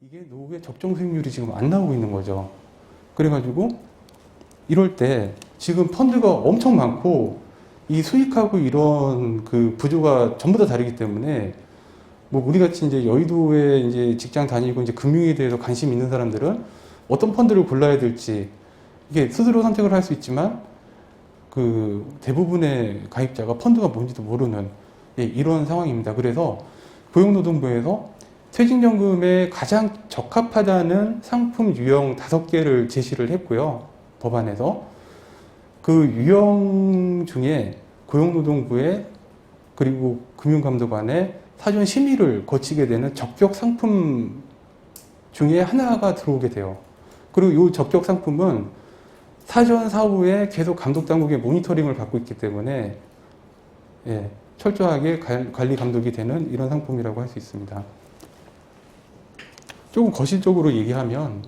이게 노후의 적정 수익률이 지금 안 나오고 있는 거죠. 그래가지고 이럴 때 지금 펀드가 엄청 많고 이 수익하고 이런 그 구조가 전부 다 다르기 때문에 뭐 우리 같이 이제 여의도에 이제 직장 다니고 이제 금융에 대해서 관심 있는 사람들은 어떤 펀드를 골라야 될지 이게 스스로 선택을 할 수 있지만 그 대부분의 가입자가 펀드가 뭔지도 모르는 이런 상황입니다. 그래서 고용노동부에서 퇴직연금에 가장 적합하다는 상품 유형 5개를 제시를 했고요. 법안에서. 그 유형 중에 고용노동부에 그리고 금융감독원에 사전 심의를 거치게 되는 적격 상품 중에 하나가 들어오게 돼요. 그리고 이 적격 상품은 사전 사후에 계속 감독당국의 모니터링을 받고 있기 때문에 철저하게 관리 감독이 되는 이런 상품이라고 할 수 있습니다. 조금 거실적으로 얘기하면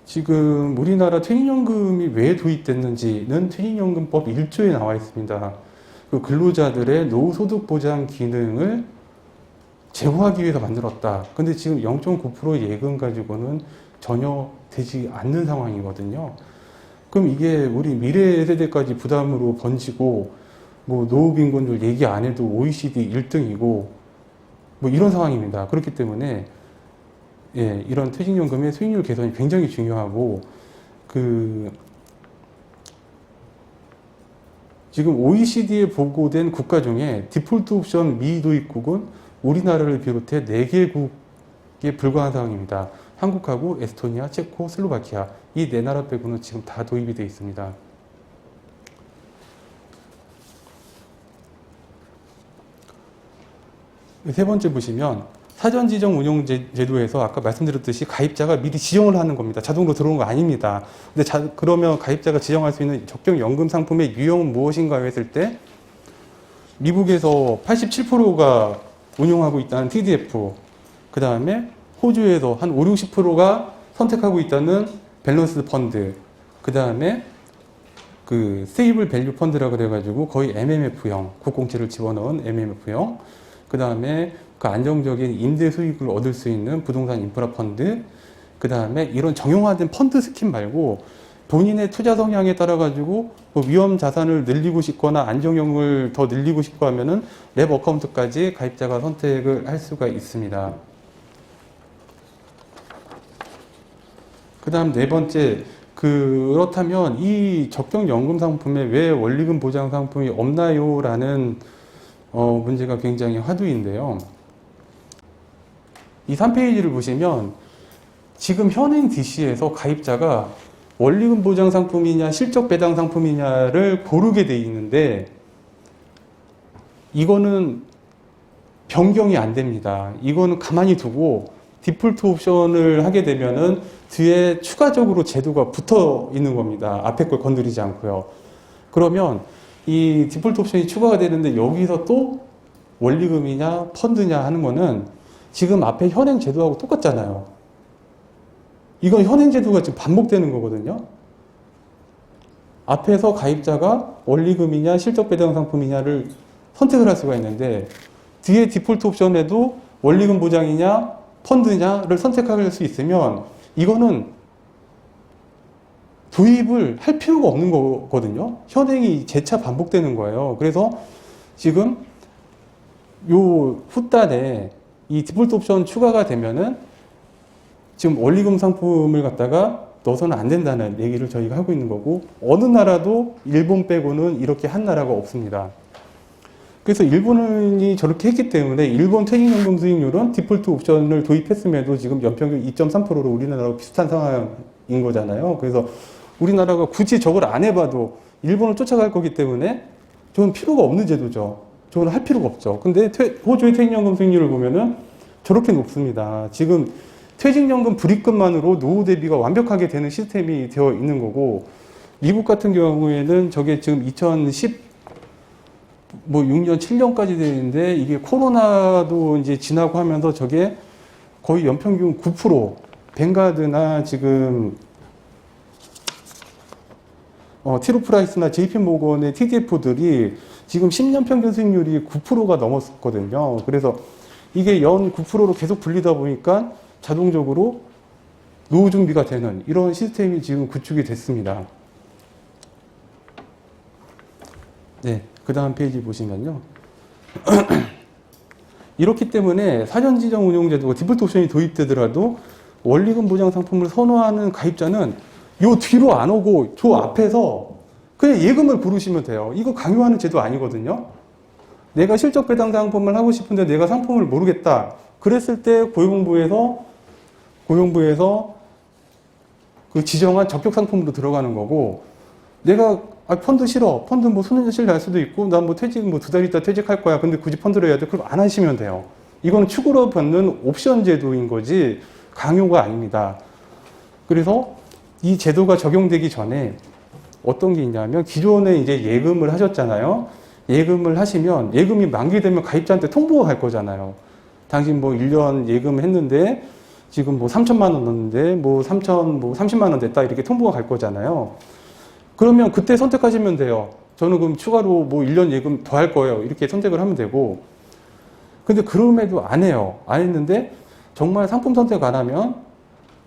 지금 우리나라 퇴직연금이 왜 도입됐는지는 퇴직연금법 1조에 나와 있습니다. 그 근로자들의 노후소득보장 기능을 제고하기 위해서 만들었다. 근데 지금 0.9% 예금 가지고는 전혀 되지 않는 상황이거든요. 그럼 이게 우리 미래 세대까지 부담으로 번지고 뭐 노후 빈곤율 얘기 안 해도 OECD 1등이고 뭐 이런 상황입니다. 그렇기 때문에 이런 퇴직연금의 수익률 개선이 굉장히 중요하고 지금 OECD에 보고된 국가 중에 디폴트 옵션 미도입국은 우리나라를 비롯해 4개국에 불과한 상황입니다. 한국하고 에스토니아, 체코, 슬로바키아 이 4나라 빼고는 지금 다 도입이 되어 있습니다. 세 번째 보시면 사전 지정 운용 제도에서 아까 말씀드렸듯이 가입자가 미리 지정을 하는 겁니다. 자동으로 들어오는 거 아닙니다. 근데 그러면 가입자가 지정할 수 있는 적정 연금 상품의 유형은 무엇인가 했을 때 미국에서 87%가 운용하고 있다는 TDF, 그 다음에 호주에서 한 5, 60%가 선택하고 있다는 밸런스 펀드, 그 다음에 그 스테이블 밸류 펀드라 그래가지고 거의 MMF형, 국공채를 집어넣은 MMF형, 그 다음에 그 안정적인 임대 수익을 얻을 수 있는 부동산 인프라 펀드, 그 다음에 이런 정형화된 펀드 스킨 말고 본인의 투자 성향에 따라 가지고 뭐 위험 자산을 늘리고 싶거나 안정형을 더 늘리고 싶고 하면은 랩 어카운트까지 가입자가 선택을 할 수가 있습니다. 그 다음 네 번째, 그렇다면 이 적정 연금 상품에 왜 원리금 보장 상품이 없나요? 라는 문제가 굉장히 화두인데요. 이 3페이지를 보시면 지금 현행 DC에서 가입자가 원리금 보장 상품이냐 실적 배당 상품이냐를 고르게 돼 있는데 이거는 변경이 안 됩니다. 이거는 가만히 두고 디폴트 옵션을 하게 되면은 뒤에 추가적으로 제도가 붙어 있는 겁니다. 앞에 걸 건드리지 않고요. 그러면 이 디폴트 옵션이 추가가 되는데 여기서 또 원리금이냐 펀드냐 하는 거는 지금 앞에 현행 제도하고 똑같잖아요. 이건 현행 제도가 지금 반복되는 거거든요. 앞에서 가입자가 원리금이냐 실적 배당 상품이냐를 선택을 할 수가 있는데 뒤에 디폴트 옵션에도 원리금 보장이냐 펀드냐를 선택할 수 있으면 이거는 도입을 할 필요가 없는 거거든요. 현행이 재차 반복되는 거예요. 그래서 지금 요 후단에 이 디폴트 옵션 추가가 되면은 지금 원리금 상품을 갖다가 넣어서는 안 된다는 얘기를 저희가 하고 있는 거고 어느 나라도 일본 빼고는 이렇게 한 나라가 없습니다. 그래서 일본이 저렇게 했기 때문에 일본 퇴직연금 수익률은 디폴트 옵션을 도입했음에도 지금 연평균 2.3%로 우리나라와 비슷한 상황인 거잖아요. 그래서 우리나라가 굳이 저걸 안 해봐도 일본을 쫓아갈 거기 때문에 저는 필요가 없는 제도죠. 저건 할 필요가 없죠. 근데 호주의 퇴직연금 수익률을 보면은 저렇게 높습니다. 지금 퇴직연금 불입금만으로 노후 대비가 완벽하게 되는 시스템이 되어 있는 거고 미국 같은 경우에는 저게 지금 2016년, 7년까지 되는데 이게 코로나도 이제 지나고 하면서 저게 거의 연평균 9%, 뱅가드나 지금 티로프라이스나 JP모건의 TDF들이 지금 10년 평균 수익률이 9%가 넘었거든요. 그래서 이게 연 9%로 계속 불리다 보니까 자동적으로 노후 준비가 되는 이런 시스템이 지금 구축이 됐습니다. 네, 그 다음 페이지 보시면요. 이렇기 때문에 사전 지정 운용제도가 디폴트 옵션이 도입되더라도 원리금 보장 상품을 선호하는 가입자는 요 뒤로 안 오고 저 앞에서 그냥 예금을 부르시면 돼요. 이거 강요하는 제도 아니거든요. 내가 실적 배당 상품을 하고 싶은데 내가 상품을 모르겠다. 그랬을 때 고용부에서 그 지정한 적격 상품으로 들어가는 거고, 내가 펀드 싫어. 펀드 뭐 손해실 날 수도 있고, 난 뭐 퇴직 뭐 2달 있다 퇴직할 거야. 근데 굳이 펀드를 해야 돼. 그럼 안 하시면 돼요. 이거는 추구로 받는 옵션 제도인 거지 강요가 아닙니다. 그래서 이 제도가 적용되기 전에 어떤 게 있냐면, 기존에 이제 예금을 하셨잖아요. 예금을 하시면 예금이 만기되면 가입자한테 통보가 갈 거잖아요. 당신 뭐 1년 예금했는데 지금 뭐 3천만 원 넣었는데 뭐 30만 원 됐다, 이렇게 통보가 갈 거잖아요. 그러면 그때 선택하시면 돼요. 저는 그럼 추가로 뭐 1년 예금 더 할 거예요. 이렇게 선택을 하면 되고. 근데 그럼에도 안 해요. 안 했는데 정말 상품 선택 안 하면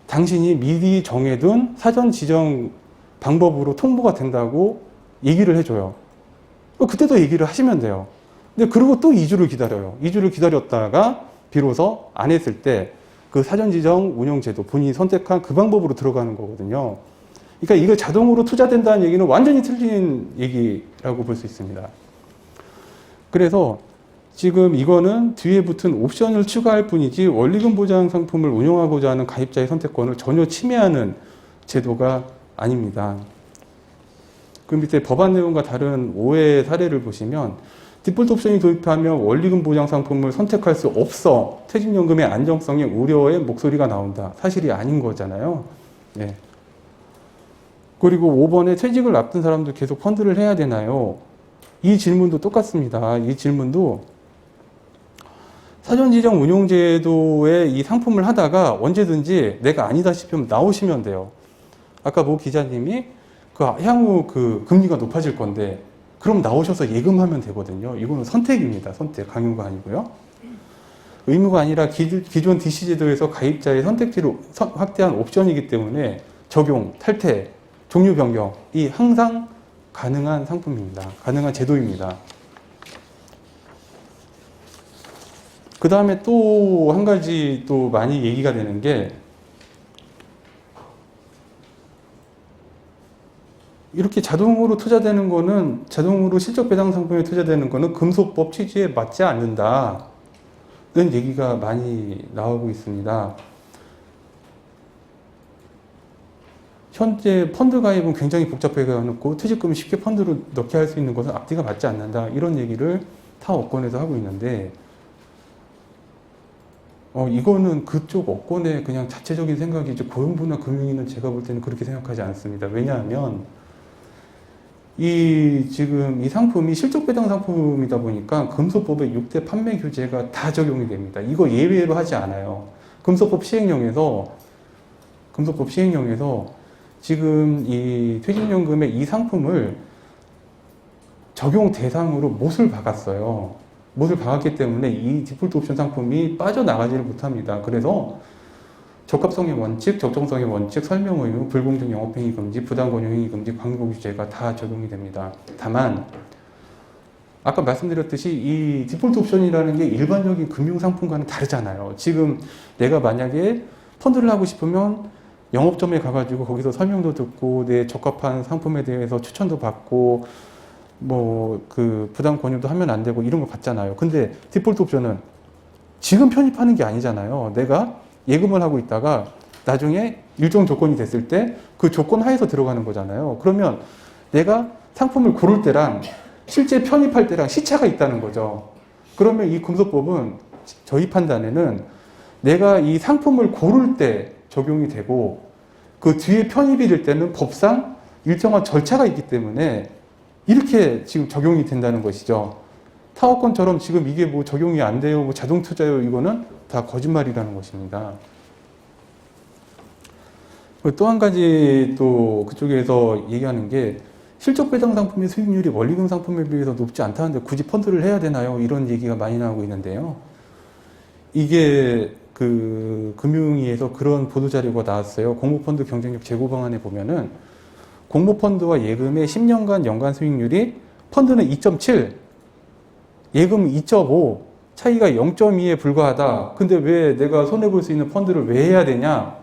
당신이 미리 정해둔 사전 지정 방법으로 통보가 된다고 얘기를 해줘요. 그때도 얘기를 하시면 돼요. 근데 그리고 또 2주를 기다려요. 2주를 기다렸다가 비로소 안 했을 때 그 사전 지정 운영 제도, 본인이 선택한 그 방법으로 들어가는 거거든요. 그러니까 이거 자동으로 투자된다는 얘기는 완전히 틀린 얘기라고 볼 수 있습니다. 그래서 지금 이거는 뒤에 붙은 옵션을 추가할 뿐이지 원리금 보장 상품을 운영하고자 하는 가입자의 선택권을 전혀 침해하는 제도가 아닙니다. 그 밑에 법안 내용과 다른 오해 사례를 보시면, 디폴트 옵션이 도입하면 원리금 보장 상품을 선택할 수 없어. 퇴직연금의 안정성에 우려의 목소리가 나온다. 사실이 아닌 거잖아요. 네. 그리고 5번에 퇴직을 앞둔 사람도 계속 펀드를 해야 되나요? 이 질문도 똑같습니다. 이 질문도 사전지정 운용제도의 이 상품을 하다가 언제든지 내가 아니다 싶으면 나오시면 돼요. 아까 모 기자님이 향후 금리가 높아질 건데 그럼 나오셔서 예금하면 되거든요. 이거는 선택입니다. 선택, 강요가 아니고요. 의무가 아니라 기존 DC 제도에서 가입자의 선택지를 확대한 옵션이기 때문에 적용, 탈퇴, 종류 변경이 항상 가능한 상품입니다. 가능한 제도입니다. 그 다음에 또 한 가지 또 많이 얘기가 되는 게, 이렇게 자동으로 투자되는 거는, 자동으로 실적 배당 상품에 투자되는 거는 금소법 취지에 맞지 않는다는 얘기가 많이 나오고 있습니다. 현재 펀드 가입은 굉장히 복잡해가지고 퇴직금을 쉽게 펀드로 넣게 할 수 있는 것은 앞뒤가 맞지 않는다, 이런 얘기를 타 업권에서 하고 있는데, 이거는 그쪽 업권의 그냥 자체적인 생각이지 고용부나 금융위는 제가 볼 때는 그렇게 생각하지 않습니다. 왜냐하면 지금 이 상품이 실적 배당 상품이다 보니까 금소법의 6대 판매 규제가 다 적용이 됩니다. 이거 예외로 하지 않아요. 금소법 시행령에서 지금 이 퇴직연금의 이 상품을 적용 대상으로 못을 박았어요. 못을 박았기 때문에 이 디폴트 옵션 상품이 빠져나가지를 못합니다. 그래서 적합성의 원칙, 적정성의 원칙, 설명 의무, 불공정 영업행위 금지, 부당권유 행위 금지, 광고 규제가 다 적용이 됩니다. 다만 아까 말씀드렸듯이 이 디폴트 옵션이라는 게 일반적인 금융상품과는 다르잖아요. 지금 내가 만약에 펀드를 하고 싶으면 영업점에 가가지고 거기서 설명도 듣고 내 적합한 상품에 대해서 추천도 받고 부당 권유도 하면 안 되고 이런 거 받잖아요. 근데 디폴트 옵션은 지금 편입하는 게 아니잖아요. 내가 예금을 하고 있다가 나중에 일정 조건이 됐을 때 그 조건 하에서 들어가는 거잖아요. 그러면 내가 상품을 고를 때랑 실제 편입할 때랑 시차가 있다는 거죠. 그러면 이 금소법은 저희 판단에는 내가 이 상품을 고를 때 적용이 되고 그 뒤에 편입이 될 때는 법상 일정한 절차가 있기 때문에 이렇게 지금 적용이 된다는 것이죠. 타업권처럼 지금 이게 적용이 안 돼요, 자동 투자요, 이거는 다 거짓말이라는 것입니다. 또 한 가지 또 그쪽에서 얘기하는 게, 실적 배당 상품의 수익률이 원리금 상품에 비해서 높지 않다는데 굳이 펀드를 해야 되나요? 이런 얘기가 많이 나오고 있는데요. 이게 그 금융위에서 그런 보도자료가 나왔어요. 공모펀드 경쟁력 제고 방안에 보면은 공모펀드와 예금의 10년간 연간 수익률이 펀드는 2.7, 예금은 2.5, 차이가 0.2에 불과하다. 근데 왜 내가 손해볼 수 있는 펀드를 왜 해야 되냐?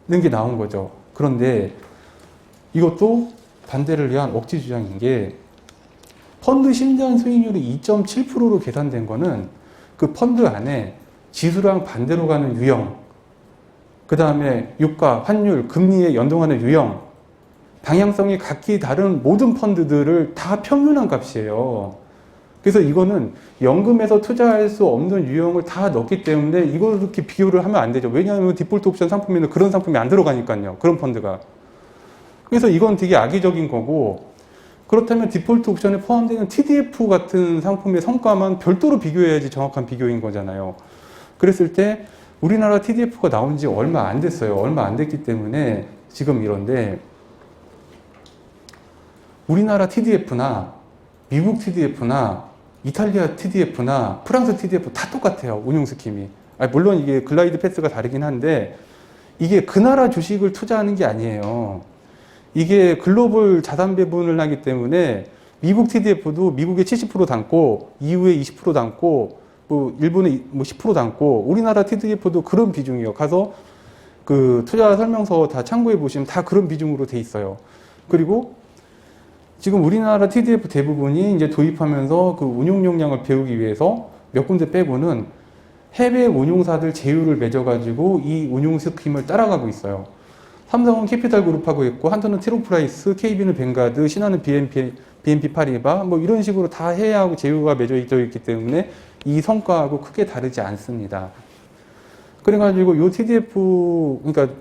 는 게 나온 거죠. 그런데 이것도 반대를 위한 억지 주장인 게 펀드 10년 수익률이 2.7%로 계산된 거는 그 펀드 안에 지수랑 반대로 가는 유형, 그 다음에 유가, 환율, 금리에 연동하는 유형, 방향성이 각기 다른 모든 펀드들을 다 평균한 값이에요. 그래서 이거는 연금에서 투자할 수 없는 유형을 다 넣기 때문에 이걸 그렇게 비교를 하면 안 되죠. 왜냐하면 디폴트 옵션 상품에는 그런 상품이 안 들어가니까요. 그런 펀드가. 그래서 이건 되게 악의적인 거고, 그렇다면 디폴트 옵션에 포함되는 TDF 같은 상품의 성과만 별도로 비교해야지 정확한 비교인 거잖아요. 그랬을 때 우리나라 TDF가 나온 지 얼마 안 됐어요. 얼마 안 됐기 때문에 지금 이런데, 우리나라 TDF나 미국 TDF나 이탈리아 TDF나 프랑스 TDF 다 똑같아요. 운용 스킴이. 물론 이게 글라이드 패스가 다르긴 한데 이게 그 나라 주식을 투자하는 게 아니에요. 이게 글로벌 자산 배분을 하기 때문에 미국 TDF도 미국에 70% 담고 EU에 20% 담고 뭐 일본에 뭐 10% 담고 우리나라 TDF도 그런 비중이에요. 가서 그 투자 설명서 다 참고해 보시면 다 그런 비중으로 돼 있어요. 그리고 지금 우리나라 TDF 대부분이 이제 도입하면서 그 운용 역량을 배우기 위해서 몇 군데 빼고는 해외 운용사들 제휴를 맺어가지고 이 운용 스킴을 따라가고 있어요. 삼성은 캐피탈 그룹하고 있고, 한전은 티로프라이스, KB는 뱅가드, 신한은 BNP 파리바, 뭐 이런 식으로 다 해외하고 제휴가 맺어져 있기 때문에 이 성과하고 크게 다르지 않습니다. 그래가지고 요 TDF, 그러니까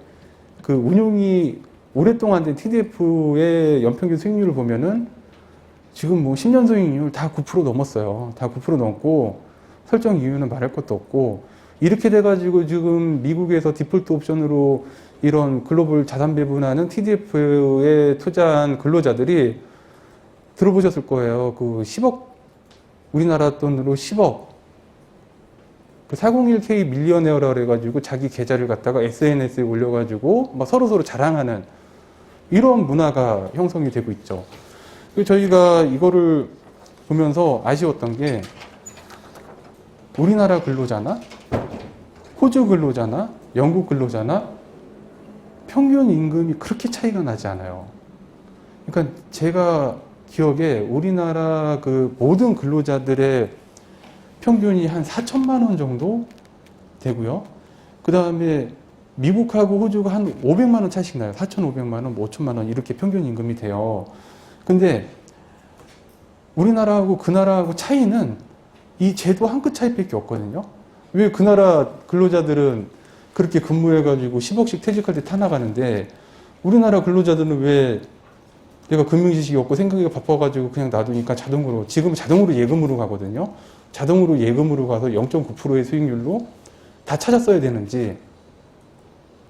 그 운용이 오랫동안 된 TDF의 연평균 수익률을 보면은 지금 뭐 10년 수익률 다 9% 넘었어요. 다 9% 넘고 설정 이유는 말할 것도 없고, 이렇게 돼가지고 지금 미국에서 디폴트 옵션으로 이런 글로벌 자산 배분하는 TDF에 투자한 근로자들이 들어보셨을 거예요. 그 10억, 우리나라 돈으로 10억. 그 401k 밀리어네어라 그래가지고 자기 계좌를 갖다가 SNS에 올려가지고 막 서로서로 자랑하는 이런 문화가 형성이 되고 있죠. 저희가 이거를 보면서 아쉬웠던 게 우리나라 근로자나 호주 근로자나 영국 근로자나 평균 임금이 그렇게 차이가 나지 않아요. 그러니까 제가 기억에 우리나라 그 모든 근로자들의 평균이 한 4천만 원 정도 되고요. 그 다음에 미국하고 호주가 한 500만 원 차이씩 나요. 4,500만 원, 5천만 원 이렇게 평균 임금이 돼요. 근데 우리나라하고 그 나라하고 차이는 이 제도 한 끗 차이밖에 없거든요. 왜 그 나라 근로자들은 그렇게 근무해가지고 10억씩 퇴직할 때 타나가는데 우리나라 근로자들은 왜 내가 금융지식이 없고 생각이 바빠가지고 그냥 놔두니까 자동으로, 지금 자동으로 예금으로 가거든요. 자동으로 예금으로 가서 0.9%의 수익률로 다 찾았어야 되는지,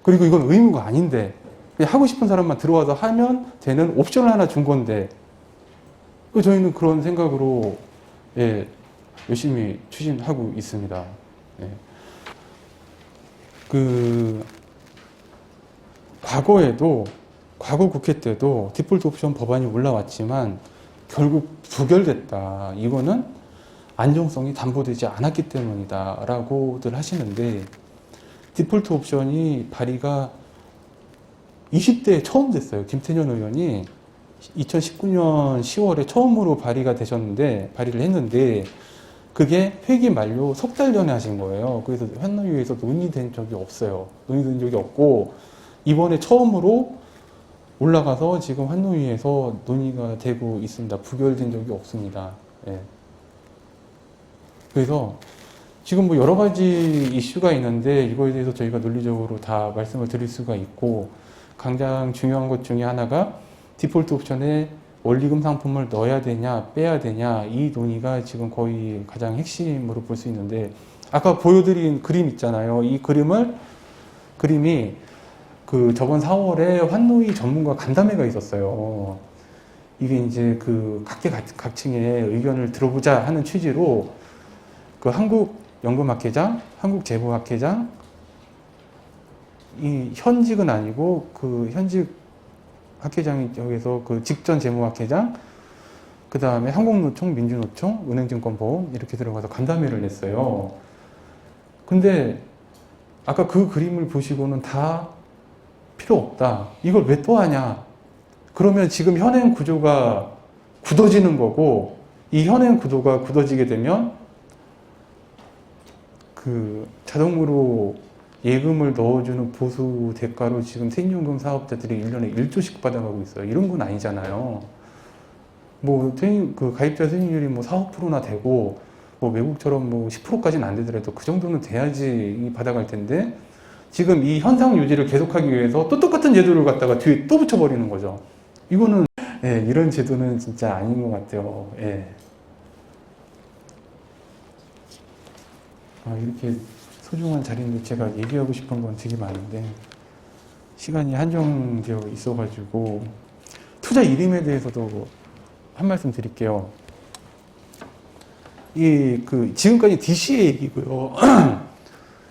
그리고 이건 의무가 아닌데 그냥 하고 싶은 사람만 들어와서 하면 되는 옵션을 하나 준 건데, 저희는 그런 생각으로 열심히 추진하고 있습니다. 예. 과거 국회 때도 디폴트 옵션 법안이 올라왔지만 결국 부결됐다. 이거는 안정성이 담보되지 않았기 때문이다 라고들 하시는데, 디폴트 옵션이 발의가 20대에 처음 됐어요. 김태년 의원이 2019년 10월에 처음으로 발의를 했는데 그게 회기 만료 석 달 전에 하신 거예요. 그래서 환노위에서 논의된 적이 없어요. 논의된 적이 없고 이번에 처음으로 올라가서 지금 환노위에서 논의가 되고 있습니다. 부결된 적이 없습니다. 예. 그래서 지금 뭐 여러 가지 이슈가 있는데 이거에 대해서 저희가 논리적으로 다 말씀을 드릴 수가 있고, 가장 중요한 것 중에 하나가 디폴트 옵션에 원리금 상품을 넣어야 되냐 빼야 되냐, 이 논의가 지금 거의 가장 핵심으로 볼 수 있는데, 아까 보여드린 그림 있잖아요. 이 그림이 그 저번 4월에 환노위 전문가 간담회가 있었어요. 이게 이제 그 각계각층의 의견을 들어보자 하는 취지로 그 한국연금학회장, 한국재보학회장, 이 현직은 아니고 그 현직 학회장이 여기서 그 직전 재무학회장, 그 다음에 한국노총, 민주노총, 은행증권보험 이렇게 들어가서 간담회를 냈어요. 근데 아까 그 그림을 보시고는 다 필요 없다. 이걸 왜 또 하냐? 그러면 지금 현행 구조가 굳어지는 거고, 이 현행 구조가 굳어지게 되면 그 자동으로 예금을 넣어주는 보수 대가로 지금 퇴직연금 사업자들이 1년에 1조씩 받아가고 있어요. 이런 건 아니잖아요. 뭐 그 가입자 수익률이 뭐 4, 5%나 되고, 뭐 외국처럼 뭐 10%까지는 안 되더라도 그 정도는 돼야지 받아갈 텐데, 지금 이 현상 유지를 계속하기 위해서 또 똑같은 제도를 갖다가 뒤에 또 붙여버리는 거죠. 이거는 예, 이런 제도는 진짜 아닌 것 같아요. 예. 이렇게 소중한 자리인데 제가 얘기하고 싶은 건 되게 많은데 시간이 한정되어 있어가지고, 투자 이름에 대해서도 한 말씀 드릴게요. 지금까지 DC의 얘기고요.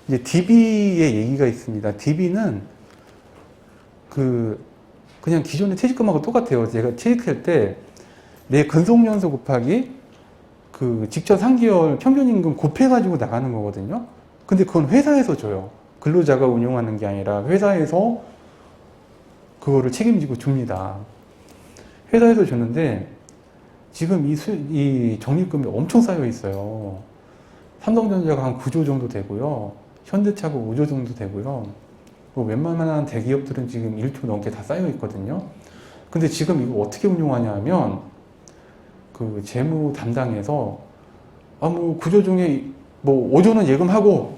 이제 DB의 얘기가 있습니다. DB는 그냥 기존의 퇴직금하고 똑같아요. 제가 퇴직할 때 내 근속연수 곱하기 그 직전 3개월 평균임금 곱해가지고 나가는 거거든요. 근데 그건 회사에서 줘요. 근로자가 운용하는 게 아니라 회사에서 그거를 책임지고 줍니다. 회사에서 주는데 지금 이 적립금이 엄청 쌓여 있어요. 삼성전자가 한 9조 정도 되고요. 현대차가 5조 정도 되고요. 뭐 웬만한 대기업들은 지금 1조 넘게 다 쌓여 있거든요. 근데 지금 이거 어떻게 운용하냐 하면 그 재무 담당에서 뭐 9조 중에 뭐 5조는 예금하고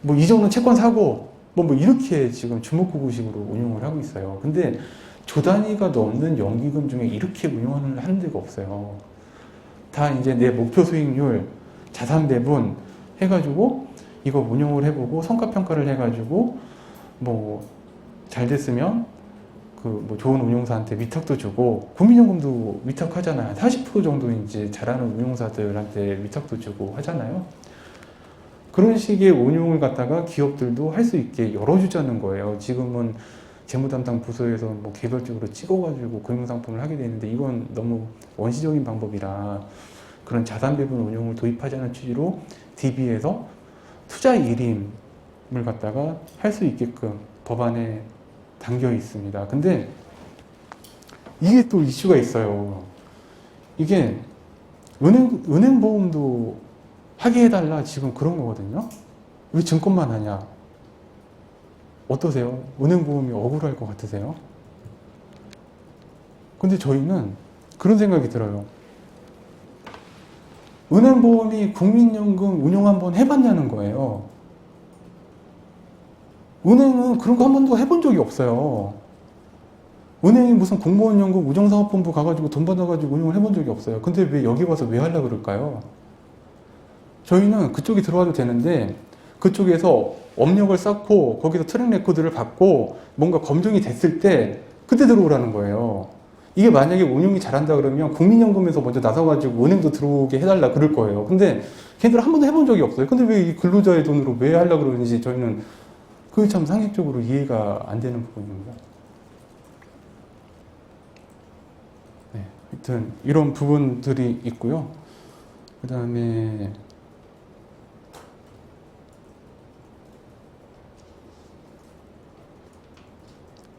뭐 2조는 채권 사고 뭐 이렇게 지금 주먹구구식으로 운용을 하고 있어요. 근데 조 단위가 넘는 연기금 중에 이렇게 운용을 하는 데가 없어요. 다 이제 내 목표 수익률, 자산 배분 해가지고 이거 운용을 해보고 성과평가를 해가지고 뭐 잘 됐으면 그 뭐 좋은 운용사한테 위탁도 주고, 국민연금도 위탁하잖아요. 40% 정도 이제 잘하는 운용사들한테 위탁도 주고 하잖아요. 그런 식의 운용을 갖다가 기업들도 할 수 있게 열어주자는 거예요. 지금은 재무담당 부서에서 뭐 개별적으로 찍어가지고 금융상품을 하게 되는데 이건 너무 원시적인 방법이라 그런 자산 배분 운용을 도입하자는 취지로 DB에서 투자 일임을 갖다가 할 수 있게끔 법안에 담겨 있습니다. 근데 이게 또 이슈가 있어요. 이게 은행보험도 하게 해달라 지금 그런 거거든요. 왜 증권만 하냐? 어떠세요? 은행보험이 억울할 것 같으세요? 근데 저희는 그런 생각이 들어요. 은행보험이 국민연금 운용 한번 해봤냐는 거예요. 은행은 그런 거 한 번도 해본 적이 없어요. 은행이 무슨 공무원연금 우정사업본부 가가지고 돈 받아가지고 운용을 해본 적이 없어요. 근데 왜 여기 와서 왜 하려고 그럴까요? 저희는 그쪽에 들어와도 되는데 그쪽에서 업력을 쌓고 거기서 트랙 레코드를 받고 뭔가 검증이 됐을 때 그때 들어오라는 거예요. 이게 만약에 운용이 잘한다 그러면 국민연금에서 먼저 나서가지고 은행도 들어오게 해달라 그럴 거예요. 근데 걔들 한 번도 해본 적이 없어요. 근데 왜 이 근로자의 돈으로 왜 하려고 그러는지 저희는 그게 참 상식적으로 이해가 안 되는 부분입니다. 네, 하여튼 이런 부분들이 있고요. 그 다음에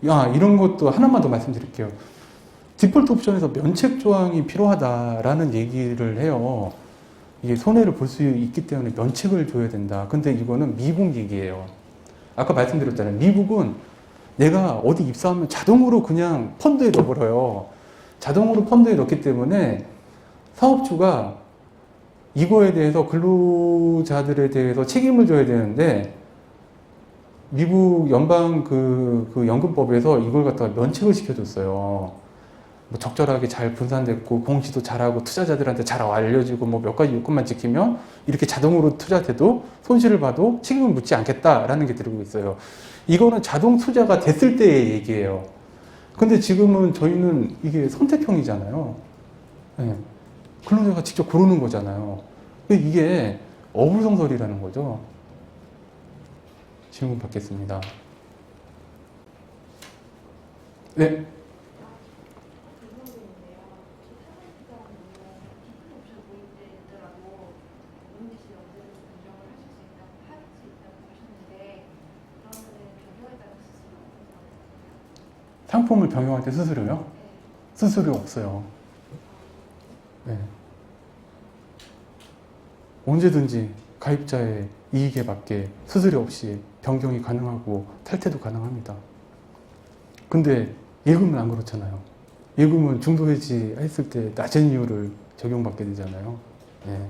이런 것도 하나만 더 말씀드릴게요. 디폴트 옵션에서 면책 조항이 필요하다라는 얘기를 해요. 이게 손해를 볼 수 있기 때문에 면책을 줘야 된다. 근데 이거는 미국 얘기예요. 아까 말씀드렸잖아요. 미국은 내가 어디 입사하면 자동으로 그냥 펀드에 넣어버려요. 자동으로 펀드에 넣기 때문에 사업주가 이거에 대해서 근로자들에 대해서 책임을 져야 되는데 미국 연방 그 연금법에서 이걸 갖다가 면책을 시켜줬어요. 뭐 적절하게 잘 분산됐고 공시도 잘하고 투자자들한테 잘 알려지고 뭐 몇 가지 요건만 지키면 이렇게 자동으로 투자돼도 손실을 봐도 책임을 묻지 않겠다라는 게 들어오고 있어요. 이거는 자동 투자가 됐을 때의 얘기예요. 근데 지금은 저희는 이게 선택형이잖아요. 네. 근로자가 직접 고르는 거잖아요. 이게 어불성설이라는 거죠. 질문 받겠습니다. 네. 상품을 변경할 때 수수료요? 수수료 없어요. 네. 언제든지 가입자의 이익에 맞게 수수료 없이 변경이 가능하고 탈퇴도 가능합니다. 근데 예금은 안 그렇잖아요. 예금은 중도해지 했을 때 낮은 이율을 적용받게 되잖아요. 네.